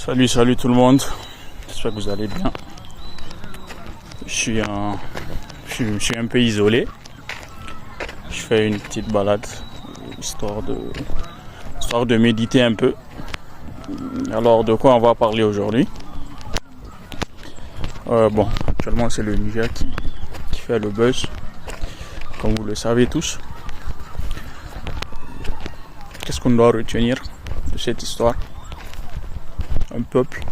Salut tout le monde, j'espère que vous allez bien. Je suis un peu isolé. Je fais une petite balade histoire de méditer un peu. Alors de quoi on va parler aujourd'hui? Actuellement c'est le Niger qui fait le buzz, comme vous le savez tous. Qu'est-ce qu'on doit retenir de cette histoire? Un peuple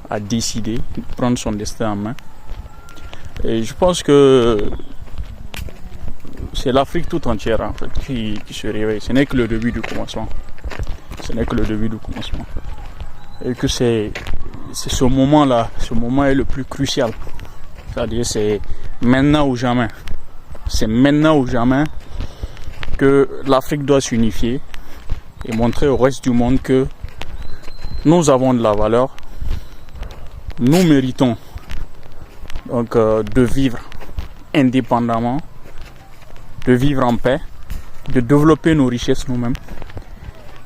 a décidé de prendre son destin en main. Et je pense que c'est l'Afrique tout entière en fait qui se réveille. Ce n'est que le début du commencement. Et que c'est ce moment-là, ce moment est le plus crucial. C'est-à-dire c'est maintenant ou jamais. C'est maintenant ou jamais que l'Afrique doit s'unifier et montrer au reste du monde que nous avons de la valeur. Nous méritons donc de vivre indépendamment, de vivre en paix, de développer nos richesses nous-mêmes.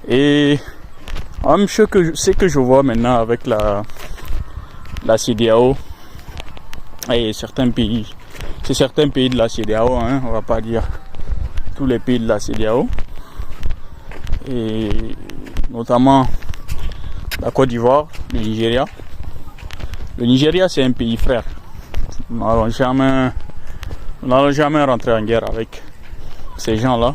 Et ce que je vois maintenant avec la CEDEAO et certains pays, c'est certains pays de la CEDEAO, on va pas dire tous les pays de la CEDEAO, et notamment la Côte d'Ivoire, le Nigeria. Le Nigeria, c'est un pays frère. Nous n'allons jamais rentrer en guerre avec ces gens-là.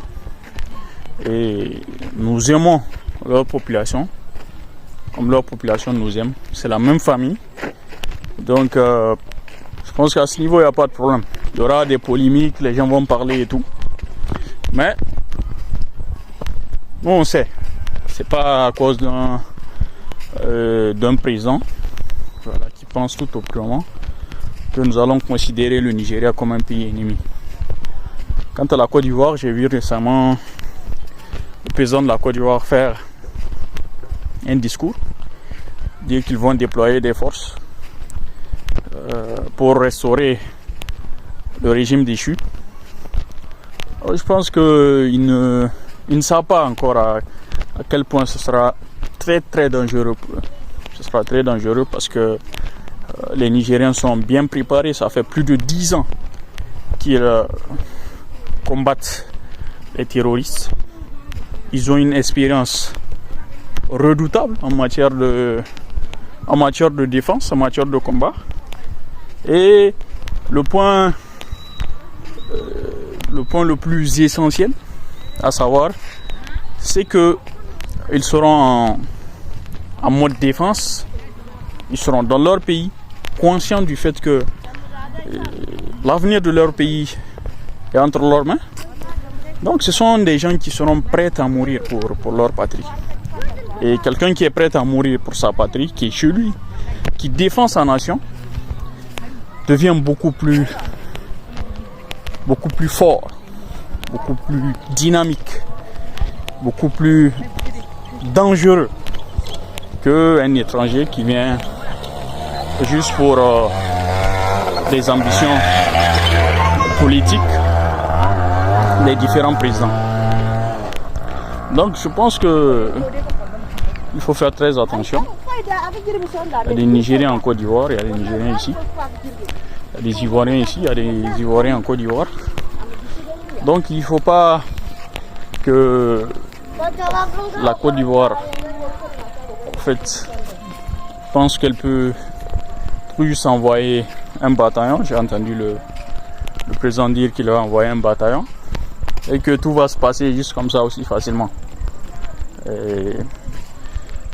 Et nous aimons leur population, comme leur population nous aime. C'est la même famille. Donc, je pense qu'à ce niveau, il n'y a pas de problème. Il y aura des polémiques, les gens vont parler et tout. Mais, nous, on sait. C'est pas à cause d'un président qui pense tout autrement que nous allons considérer le Nigeria comme un pays ennemi. Quant à la Côte d'Ivoire, j'ai vu récemment le président de la Côte d'Ivoire faire un discours, dire qu'ils vont déployer des forces pour restaurer le régime déchu. Alors, je pense qu'ils ne savent pas encore à quel point ce sera très dangereux pour eux. Ce sera très dangereux parce que les Nigériens sont bien préparés. Ça fait plus de 10 ans qu'ils combattent les terroristes. Ils ont une expérience redoutable en matière de défense, en matière de combat. Et le point le plus essentiel à savoir, c'est que ils seront en mode défense. Ils seront dans leur pays, conscients du fait que l'avenir de leur pays est entre leurs mains. Donc ce sont des gens qui seront prêts à mourir pour leur patrie. Et quelqu'un qui est prêt à mourir pour sa patrie, qui est chez lui, qui défend sa nation, devient beaucoup plus fort, beaucoup plus dynamique, beaucoup plus dangereux qu'un étranger qui vient juste pour des ambitions politiques des différents présidents. Donc je pense que il faut faire très attention. Il y a des Nigériens en Côte d'Ivoire, il y a des Nigériens ici, il y a des Ivoiriens ici, il y a des Ivoiriens en Côte d'Ivoire. Donc il ne faut pas que la Côte d'Ivoire en fait pense qu'elle peut juste envoyer un bataillon. J'ai entendu le président dire qu'il va envoyer un bataillon et que tout va se passer juste comme ça aussi facilement. Et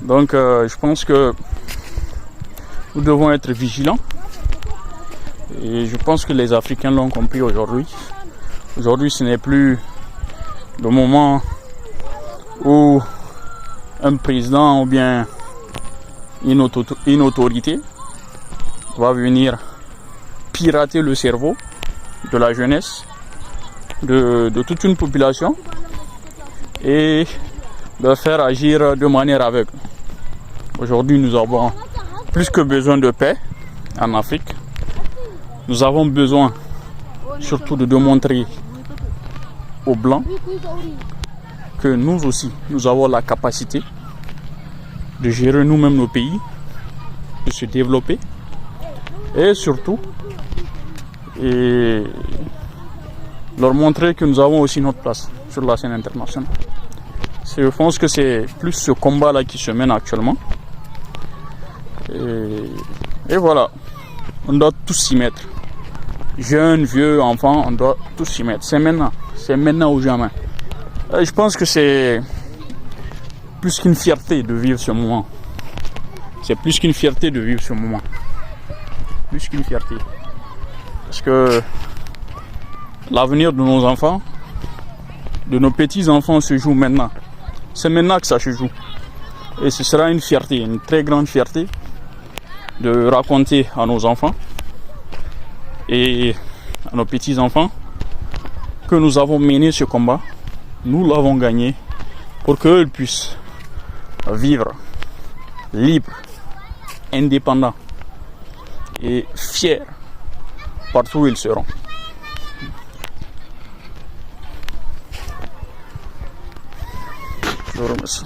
donc je pense que nous devons être vigilants, et je pense que les Africains l'ont compris aujourd'hui. Aujourd'hui, ce n'est plus le moment où un président ou bien une autorité va venir pirater le cerveau de la jeunesse, de toute une population, et de faire agir de manière aveugle. Aujourd'hui, nous avons plus que besoin de paix en Afrique. Nous avons besoin surtout de démontrer aux Blancs que nous aussi, nous avons la capacité de gérer nous-mêmes nos pays, de se développer et surtout leur montrer que nous avons aussi notre place sur la scène internationale. Je pense que c'est plus ce combat-là qui se mène actuellement. Et voilà, on doit tous s'y mettre. Jeunes, vieux, enfants, on doit tous s'y mettre. C'est maintenant ou jamais. Et je pense que c'est plus qu'une fierté de vivre ce moment. C'est plus qu'une fierté de vivre ce moment. Plus qu'une fierté. Parce que l'avenir de nos enfants, de nos petits-enfants se joue maintenant. C'est maintenant que ça se joue. Et ce sera une fierté, une très grande fierté de raconter à nos enfants et à nos petits-enfants que nous avons mené ce combat, nous l'avons gagné pour qu'eux puissent vivre libres, indépendants et fiers partout où ils seront. Je vous remercie.